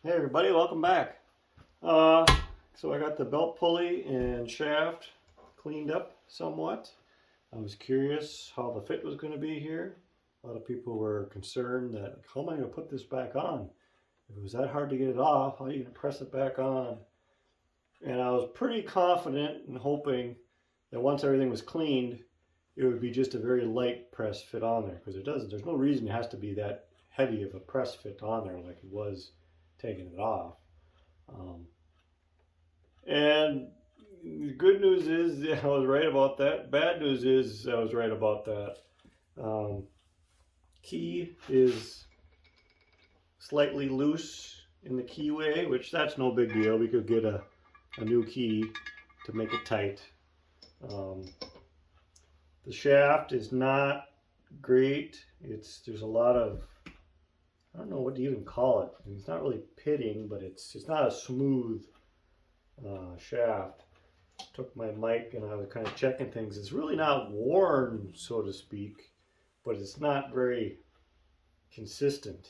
Hey everybody, welcome back. So I got the belt pulley and shaft cleaned up somewhat. I was curious how the fit was going to be here. A lot of people were concerned that how am I going to put this back on? If it was that hard to get it off, how are you going to press it back on? And I was pretty confident and hoping that once everything was cleaned, it would be just a very light press fit on there, because there's no reason it has to be that heavy of a press fit on there like it was taking it off. And the good news is I was right about that. Bad news is I was right about that. Key is slightly loose in the keyway, which that's no big deal. We could get a new key to make it tight. The shaft is not great. There's a lot of, I don't know what to even call it. It's not really pitting, but it's not a smooth shaft. Took my mic and I was kind of checking things. It's really not worn, so to speak, but it's not very consistent.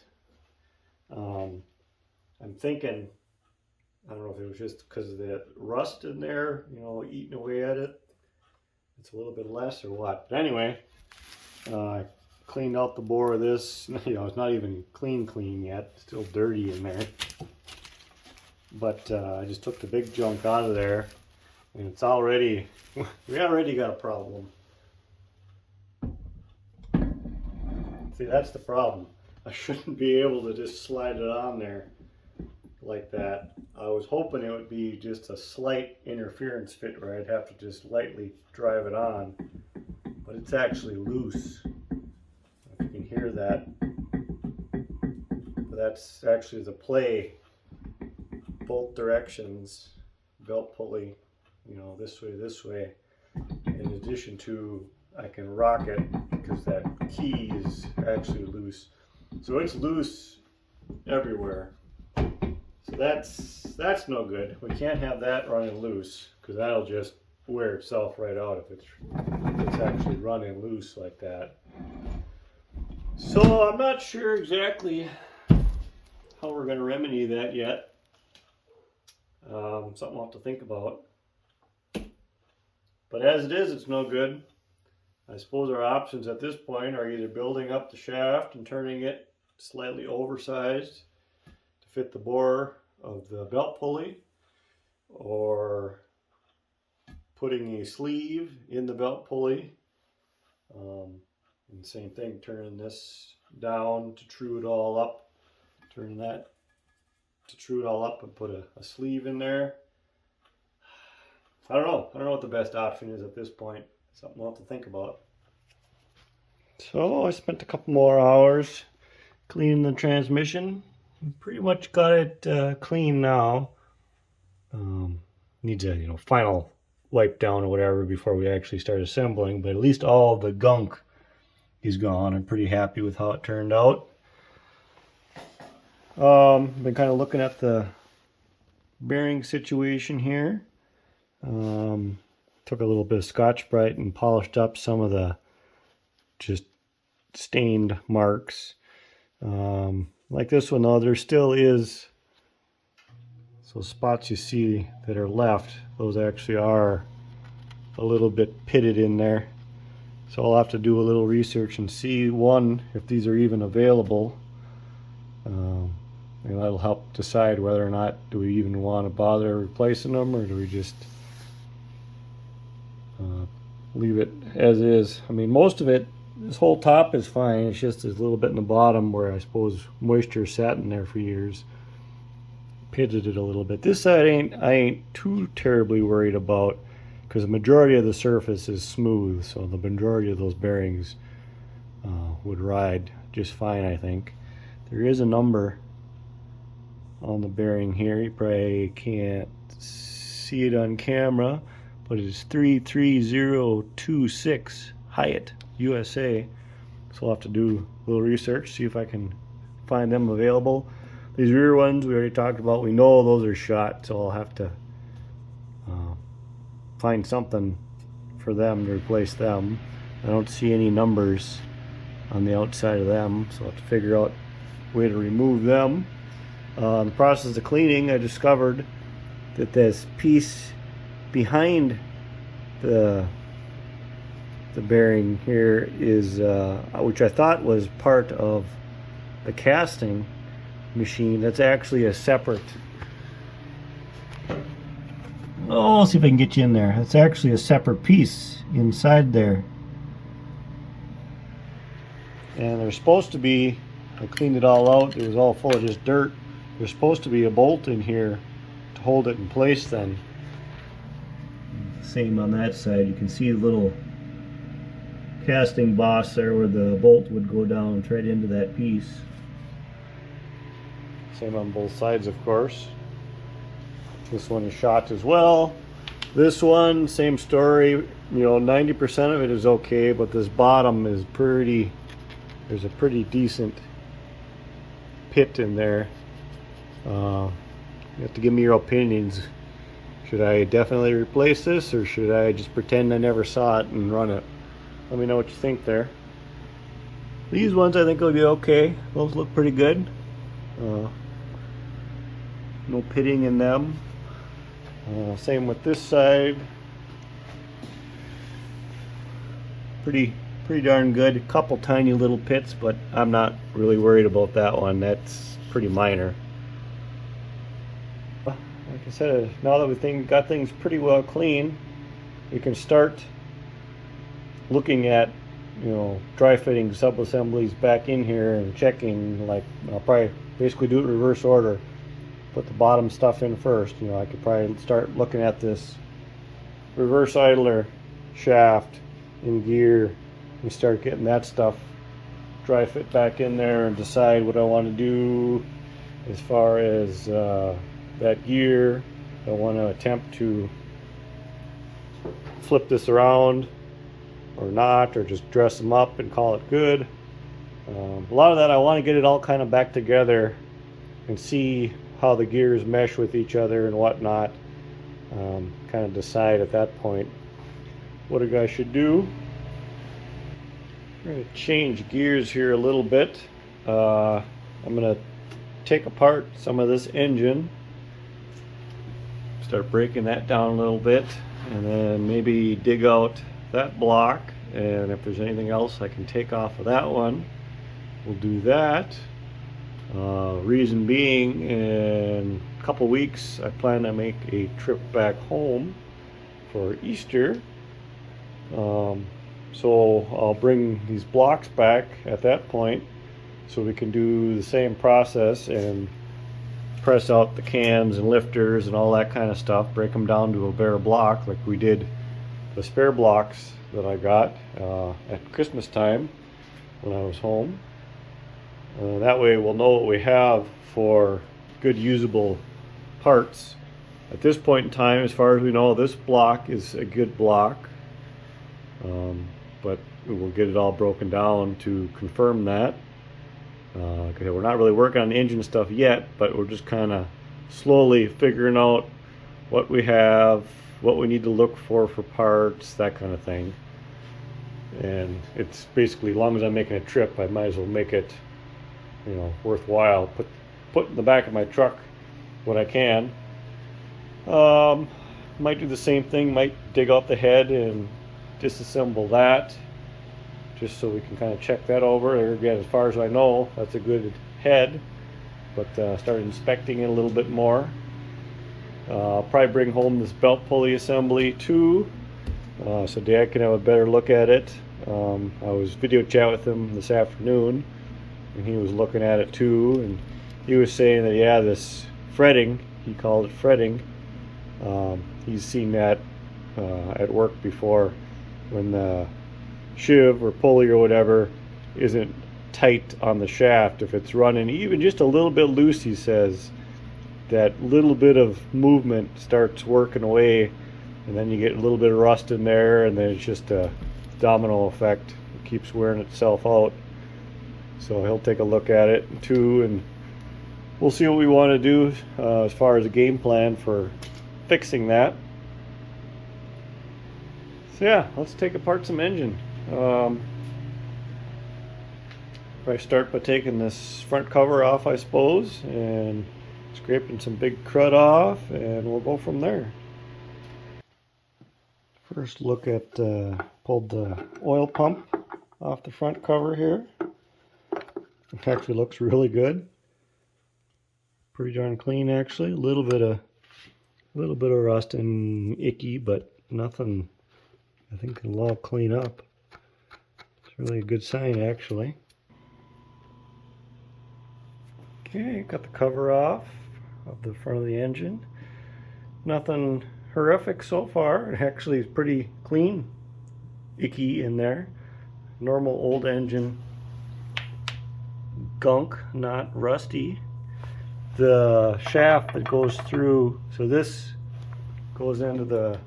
I'm thinking, I don't know if it was just because of that rust in there, eating away at it. It's a little bit less or what. But anyway, I cleaned out the bore of this. It's not even clean yet. It's still dirty in there. But I just took the big junk out of there, and it's already, we already got a problem. See, that's the problem. I shouldn't be able to just slide it on there like that. I was hoping it would be just a slight interference fit where I'd have to just lightly drive it on, but it's actually loose. If you can hear that. But that's actually the play, both directions, belt pulley, this way. In addition to, I can rock it because that key is actually loose. So it's loose everywhere. So that's no good. We can't have that running loose because that'll just wear itself right out if it's actually running loose like that. So I'm not sure exactly how we're going to remedy that yet. Something I'll have to think about. But as it is, it's no good. I suppose our options at this point are either building up the shaft and turning it slightly oversized to fit the bore of the belt pulley, or putting a sleeve in the belt pulley, and the same thing, turning this down to true it all up, turning that to true it all up and put a sleeve in there. I don't know what the best option is at this point. Something we'll have to think about. So I spent a couple more hours cleaning the transmission. Pretty much got it clean now. Needs a final wipe down or whatever before we actually start assembling, but at least all of the gunk is gone. I'm pretty happy with how it turned out. Been kind of looking at the bearing situation here. Took a little bit of Scotch-Brite and polished up some of the just stained marks. Like this one though, there still is, so spots you see that are left, those actually are a little bit pitted in there. So I'll have to do a little research and see, one, if these are even available. And that'll help decide whether or not do we even want to bother replacing them, or do we just leave it as is. I mean, most of it, this whole top is fine. It's just this little bit in the bottom where I suppose moisture sat in there for years, pitted it a little bit. This side I ain't too terribly worried about because the majority of the surface is smooth, so the majority of those bearings would ride just fine, I think. There is a number on the bearing here. You probably can't see it on camera, but it's 33026 Hyatt, USA. So I'll have to do a little research, see if I can find them available. These rear ones we already talked about, we know those are shot, so I'll have to find something for them to replace them. I don't see any numbers on the outside of them, so I'll have to figure out a way to remove them. In the process of cleaning, I discovered that this piece behind the bearing here is, which I thought was part of the casting machine, that's actually a separate, oh, I'll see if I can get you in there. It's actually a separate piece inside there. And there's supposed to be, I cleaned it all out, it was all full of just dirt. There's supposed to be a bolt in here to hold it in place then. Same on that side, you can see the little casting boss there where the bolt would go down right into that piece. Same on both sides, of course. This one is shot as well. This one, same story. You know, 90% of it is okay, but this bottom is pretty, there's a pretty decent pit in there. You have to give me your opinions. Should I definitely replace this, or should I just pretend I never saw it and run it? Let me know what you think there. These ones I think will be okay. Those look pretty good. No pitting in them. Same with this side. Pretty darn good. A couple tiny little pits, but I'm not really worried about that one. That's pretty minor. Like I said, now that we got things pretty well clean, we can start looking at, you know, dry fitting sub-assemblies back in here and checking. Like, I'll probably basically do it in reverse order. Put the bottom stuff in first. You know, I could probably start looking at this reverse idler shaft in gear and start getting that stuff dry fit back in there and decide what I want to do as far as that gear. I want to attempt to flip this around or not, or just dress them up and call it good. A lot of that I want to get it all kind of back together and see how the gears mesh with each other and whatnot. Kind of decide at that point what I should do. I'm going to change gears here a little bit. I'm going to take apart some of this engine, start breaking that down a little bit, and then maybe dig out that block, and if there's anything else I can take off of that one, we'll do that. Reason being, in a couple weeks I plan to make a trip back home for Easter, so I'll bring these blocks back at that point so we can do the same process and press out the cams and lifters and all that kind of stuff, break them down to a bare block like we did the spare blocks that I got at Christmas time when I was home. That way we'll know what we have for good usable parts. At this point in time, as far as we know, this block is a good block, but we'll get it all broken down to confirm that. We're not really working on the engine stuff yet, but we're just kind of slowly figuring out what we have, what we need to look for parts, that kind of thing. And it's basically, as long as I'm making a trip, I might as well make it, you know, worthwhile. Put in the back of my truck what I can. Might do the same thing, might dig out the head and disassemble that, just so we can kind of check that over. Again, as far as I know, that's a good head, but start inspecting it a little bit more. I'll probably bring home this belt pulley assembly too, so Dad can have a better look at it. I was video chat with him this afternoon, and he was looking at it too, and he was saying that, yeah, this fretting, he called it fretting, he's seen that at work before, when the shiv or pulley or whatever isn't tight on the shaft. If it's running even just a little bit loose, he says, that little bit of movement starts working away, and then you get a little bit of rust in there, and then it's just a domino effect. It keeps wearing itself out. So he'll take a look at it too, and we'll see what we want to do as far as a game plan for fixing that. So yeah, let's take apart some engine. If I start by taking this front cover off, I suppose, and scraping some big crud off, and we'll go from there. First look at, pulled the oil pump off the front cover here. It actually looks really good. Pretty darn clean actually. A little bit of rust and icky, but nothing I think it'll all clean up. It's really a good sign actually. Okay, got the cover off of the front of the engine. Nothing horrific so far. It actually is pretty clean, icky in there. Normal old engine gunk, not rusty. The shaft that goes through, so this goes into the,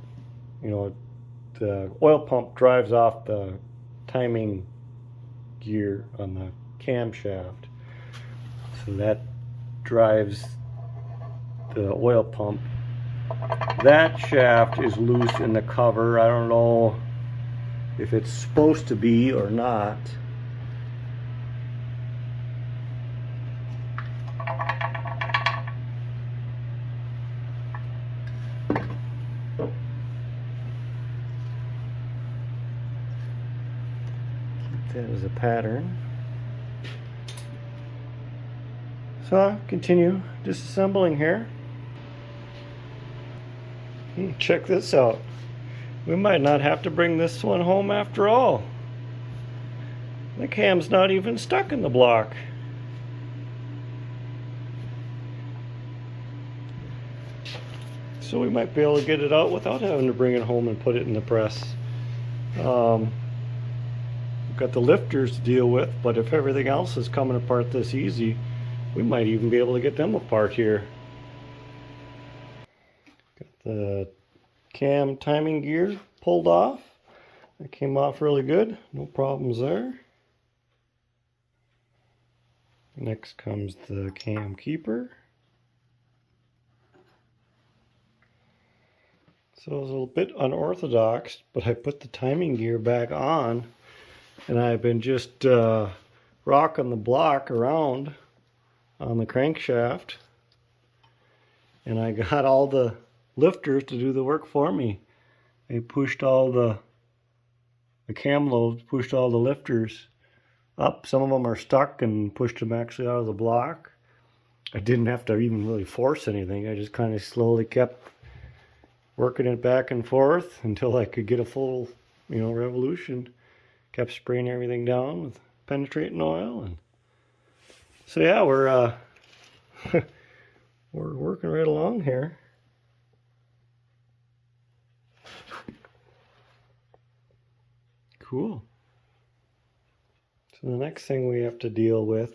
the oil pump drives off the timing gear on the camshaft. So that drives the oil pump. That shaft is loose in the cover. I don't know if it's supposed to be or not. Keep that as a pattern. So I'll continue disassembling here. Check this out. We might not have to bring this one home after all. The cam's not even stuck in the block. So we might be able to get it out without having to bring it home and put it in the press. We've got the lifters to deal with, but if everything else is coming apart this easy, we might even be able to get them apart here. Got the cam timing gear pulled off. It came off really good, no problems there. Next comes the cam keeper. So it was a little bit unorthodox, but I put the timing gear back on, and I've been just rocking the block around on the crankshaft, and I got all the lifters to do the work for me. They pushed all the cam lobes, pushed all the lifters up. Some of them are stuck and pushed them actually out of the block. I didn't have to even really force anything. I just kind of slowly kept working it back and forth until I could get a full, revolution. Kept spraying everything down with penetrating oil, and so yeah, we're we're working right along here. Cool. So the next thing we have to deal with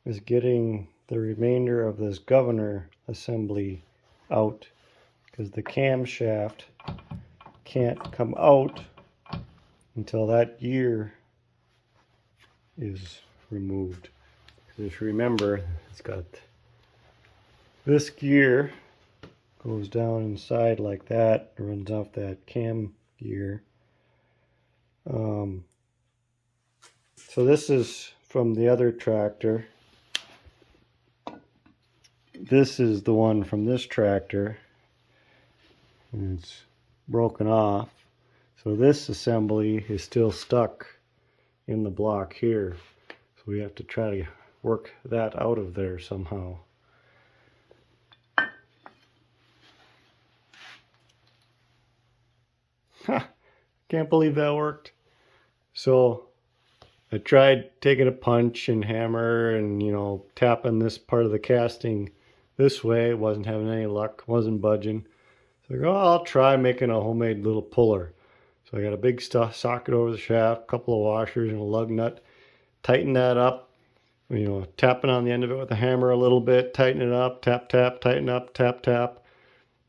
is getting the remainder of this governor assembly out, because the camshaft can't come out until that gear is removed. Just remember, it's got this gear goes down inside like that, runs off that cam gear. So this is from the other tractor. This is the one from this tractor, and it's broken off. So this assembly is still stuck in the block here. So we have to try to work that out of there somehow. Can't believe that worked. So I tried taking a punch and hammer and, tapping this part of the casting this way. Wasn't having any luck, wasn't budging. So I go, I'll try making a homemade little puller. So I got a big socket over the shaft, a couple of washers and a lug nut. Tighten that up, tapping on the end of it with a hammer a little bit, tighten it up, tap, tap, tighten up, tap, tap.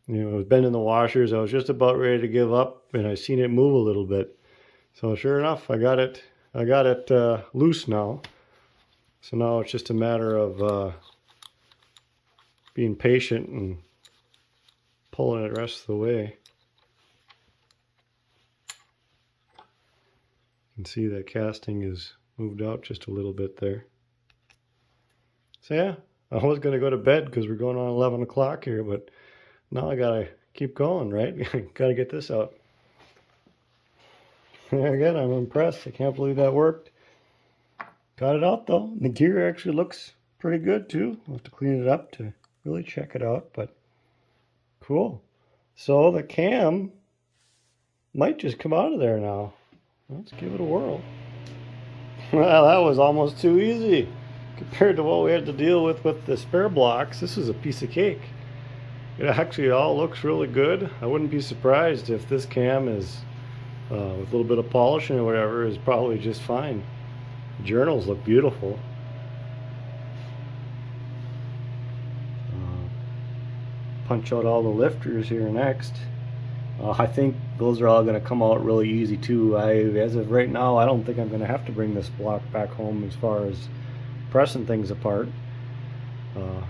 It was bending the washers. I was just about ready to give up, and I seen it move a little bit. So sure enough, I got it loose now. So now it's just a matter of being patient and pulling it the rest of the way. You can see that casting is moved out just a little bit there. So yeah, I was going to go to bed because we're going on 11 o'clock here, but now I got to keep going, right? Got to get this out. Again, I'm impressed. I can't believe that worked. Got it out though. The gear actually looks pretty good too. I'll have to clean it up to really check it out, but cool. So the cam might just come out of there now. Let's give it a whirl. Well, that was almost too easy compared to what we had to deal with the spare blocks. This is a piece of cake. It actually all looks really good. I wouldn't be surprised if this cam is, with a little bit of polishing or whatever, is probably just fine. The journals look beautiful. Punch out all the lifters here next. I think those are all going to come out really easy too. As of right now, I don't think I'm going to have to bring this block back home as far as pressing things apart.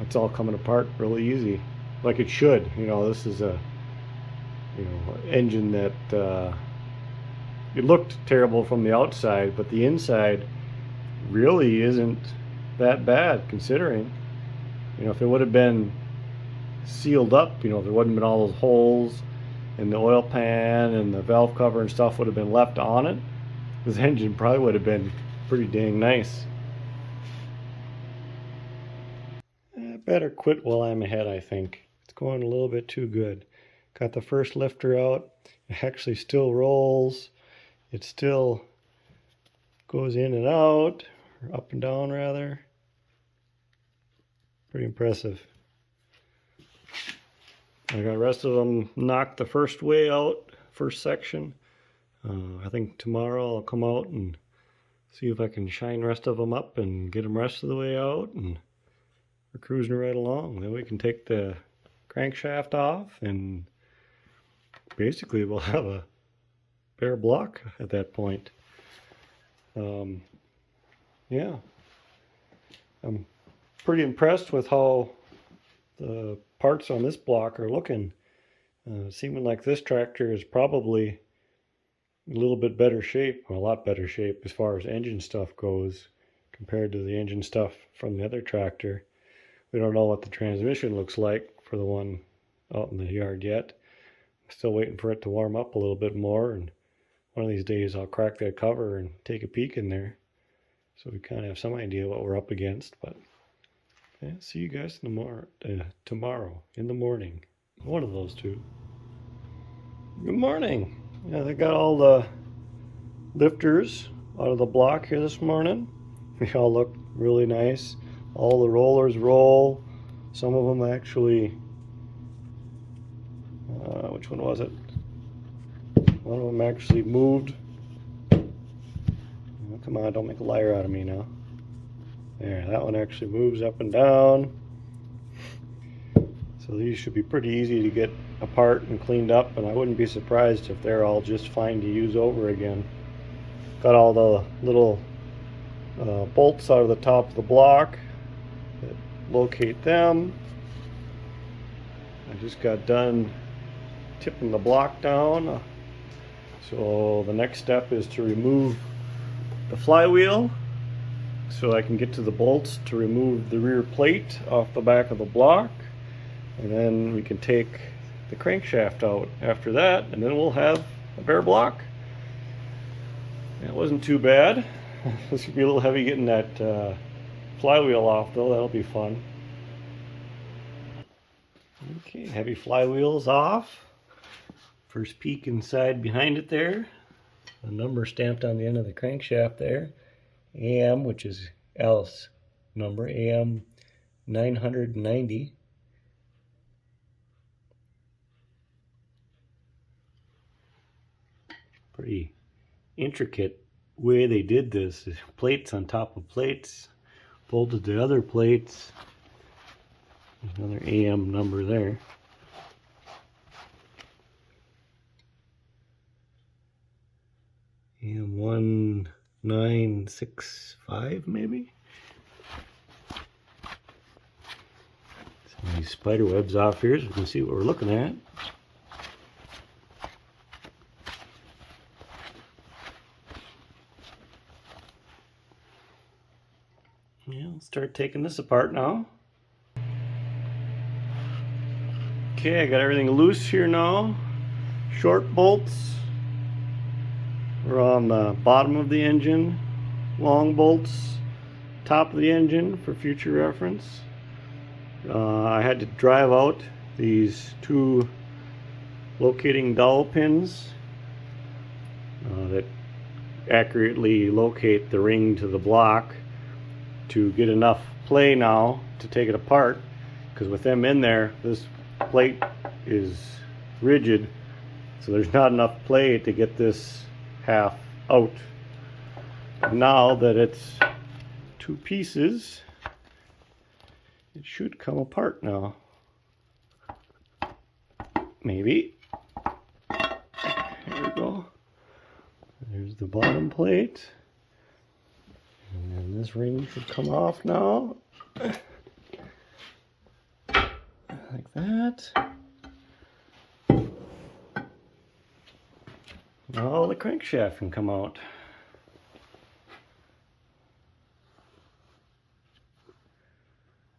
It's all coming apart really easy, like it should. You know, this is a engine that it looked terrible from the outside, but the inside really isn't that bad considering. You know, if it would have been sealed up, you know, if there wouldn't been all those holes and the oil pan and the valve cover and stuff would have been left on it, this engine probably would have been pretty dang nice. I better quit while I'm ahead, I think. It's going a little bit too good. Got the first lifter out. It actually still rolls. It still goes in and out, or up and down rather. Pretty impressive. I got the rest of them knocked the first way out, first section. I think tomorrow I'll come out and see if I can shine the rest of them up and get them rest of the way out, and we're cruising right along. Then we can take the crankshaft off and basically we'll have a bare block at that point. Yeah, I'm pretty impressed with how the parts on this block are looking. Seeming like this tractor is probably a little bit better shape, or a lot better shape as far as engine stuff goes compared to the engine stuff from the other tractor. We don't know what the transmission looks like for the one out in the yard yet. I'm still waiting for it to warm up a little bit more, and one of these days I'll crack that cover and take a peek in there so we kind of have some idea what we're up against. But yeah, see you guys tomorrow in the morning. One of those two. Good morning. Yeah, they got all the lifters out of the block here this morning. They all look really nice. All the rollers roll. Some of them actually, which one was it? One of them actually moved. Oh, come on, don't make a liar out of me now. There, that one actually moves up and down. So these should be pretty easy to get apart and cleaned up, and I wouldn't be surprised if they're all just fine to use over again. Got all the little bolts out of the top of the block that locate them. I just got done tipping the block down. So the next step is to remove the flywheel so I can get to the bolts to remove the rear plate off the back of the block, and then we can take the crankshaft out after that, and then we'll have a bare block. It wasn't too bad. This could be a little heavy getting that flywheel off though. That'll be fun. Okay, heavy flywheel's off. First peek inside behind it there. The number stamped on the end of the crankshaft there. AM, which is Allis number, AM 990. Pretty intricate way they did this. Plates on top of plates, bolted to other plates. Another AM number there. AM 1965 maybe. Some of these spider webs off here so we can see what we're looking at. Yeah, let's start taking this apart now. Okay, I got everything loose here now. Short bolts are on the bottom of the engine. Long bolts, top of the engine for future reference. I had to drive out these two locating dowel pins that accurately locate the ring to the block to get enough play now to take it apart, because with them in there, this plate is rigid, so there's not enough play to get this half out. Now that it's two pieces, it should come apart now. Maybe. There we go. There's the bottom plate. And then this ring should come off now. Like that. Now the crankshaft can come out.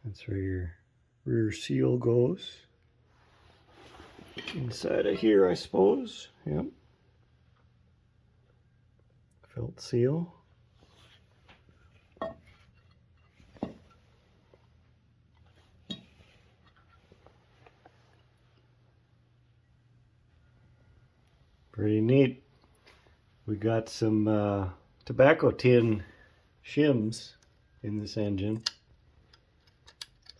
That's where your rear seal goes. Inside of here, I suppose. Yep. Felt seal. Pretty neat. We got some tobacco tin shims in this engine.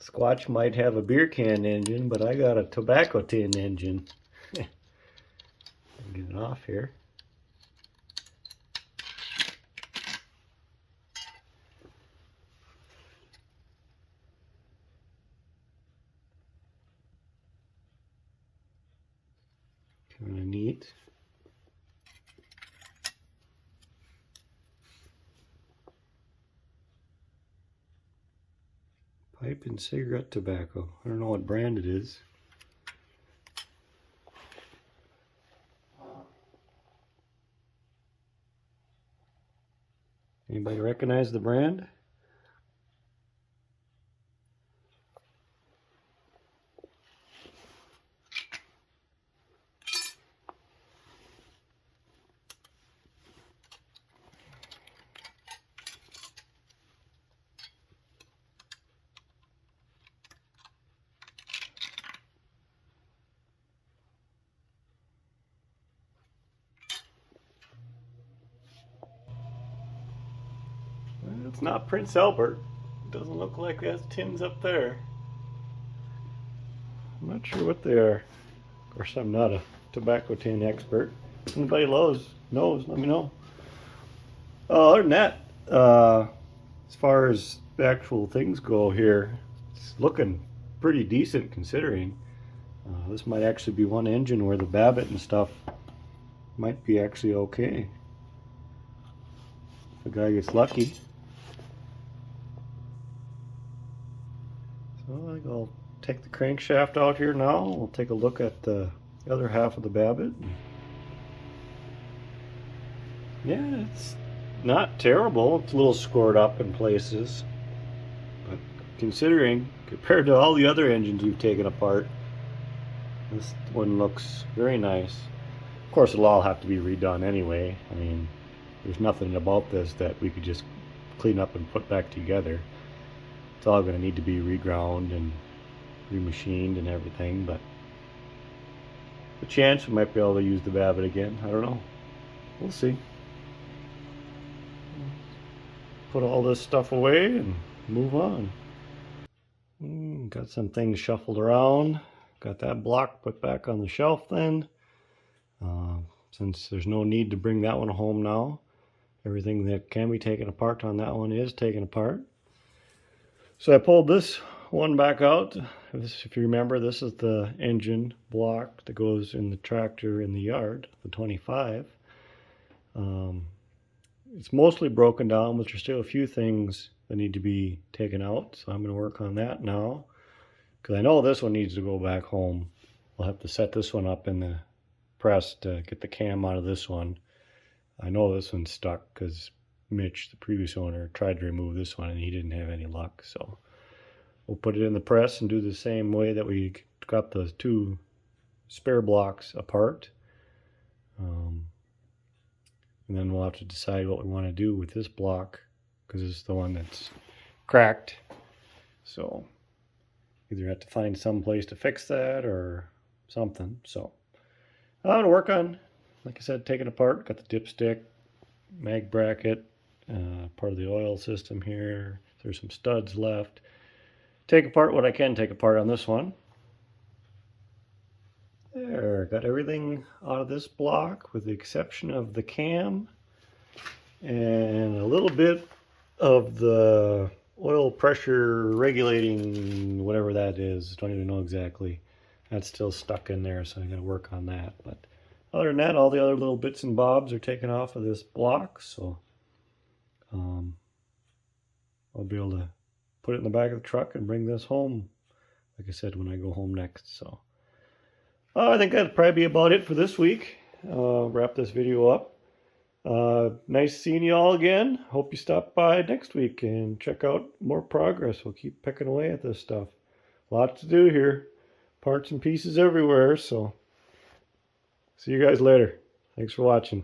Squatch might have a beer can engine, but I got a tobacco tin engine. Get it off here. Kind of neat. Pipe and cigarette tobacco. I don't know what brand it is. Anybody recognize the brand? It's not Prince Albert. It doesn't look like it has tins up there. I'm not sure what they are. Of course, I'm not a tobacco tin expert. If anybody knows, let me know. Other than that, as far as the actual things go here, it's looking pretty decent considering. This might actually be one engine where the Babbitt and stuff might be actually okay. If the guy gets lucky. So I think I'll take the crankshaft out here now. We'll take a look at the other half of the Babbitt. Yeah, it's not terrible. It's a little scored up in places. But considering, compared to all the other engines we've taken apart, this one looks very nice. Of course, it'll all have to be redone anyway. I mean, there's nothing about this that we could just clean up and put back together. It's all going to need to be reground and remachined and everything, but the chance we might be able to use the Babbitt again. I don't know. We'll see. Put all this stuff away and move on. Got some things shuffled around. Got that block put back on the shelf then. Since there's no need to bring that one home now. Everything that can be taken apart on that one is taken apart. So I pulled this one back out. If you remember, this is the engine block that goes in the tractor in the yard, the 25. It's mostly broken down, but there's still a few things that need to be taken out. So I'm going to work on that now, because I know this one needs to go back home. I'll have to set this one up in the press to get the cam out of this one. I know this one's stuck because Mitch, the previous owner, tried to remove this one and he didn't have any luck. So we'll put it in the press and do the same way that we got the two spare blocks apart. And then we'll have to decide what we want to do with this block, because it's the one that's cracked. So either have to find some place to fix that or something. So I'm going to work on, like I said, taking apart. Got the dipstick, mag bracket, part of the oil system here. There's some studs left. Take apart what I can take apart on this one. There, got everything out of this block with the exception of the cam and a little bit of the oil pressure regulating, whatever that is. Don't even know exactly. That's still stuck in there, so I'm going to work on that. But other than that, all the other little bits and bobs are taken off of this block, so I'll be able to put it in the back of the truck and bring this home, like I said, when I go home next. So I think that'd probably be about it for this week. Wrap this video up. Nice seeing you all again. Hope you stop by next week and check out more progress. We'll keep picking away at this stuff. Lots to do here. Parts and pieces everywhere. So see you guys later. Thanks for watching.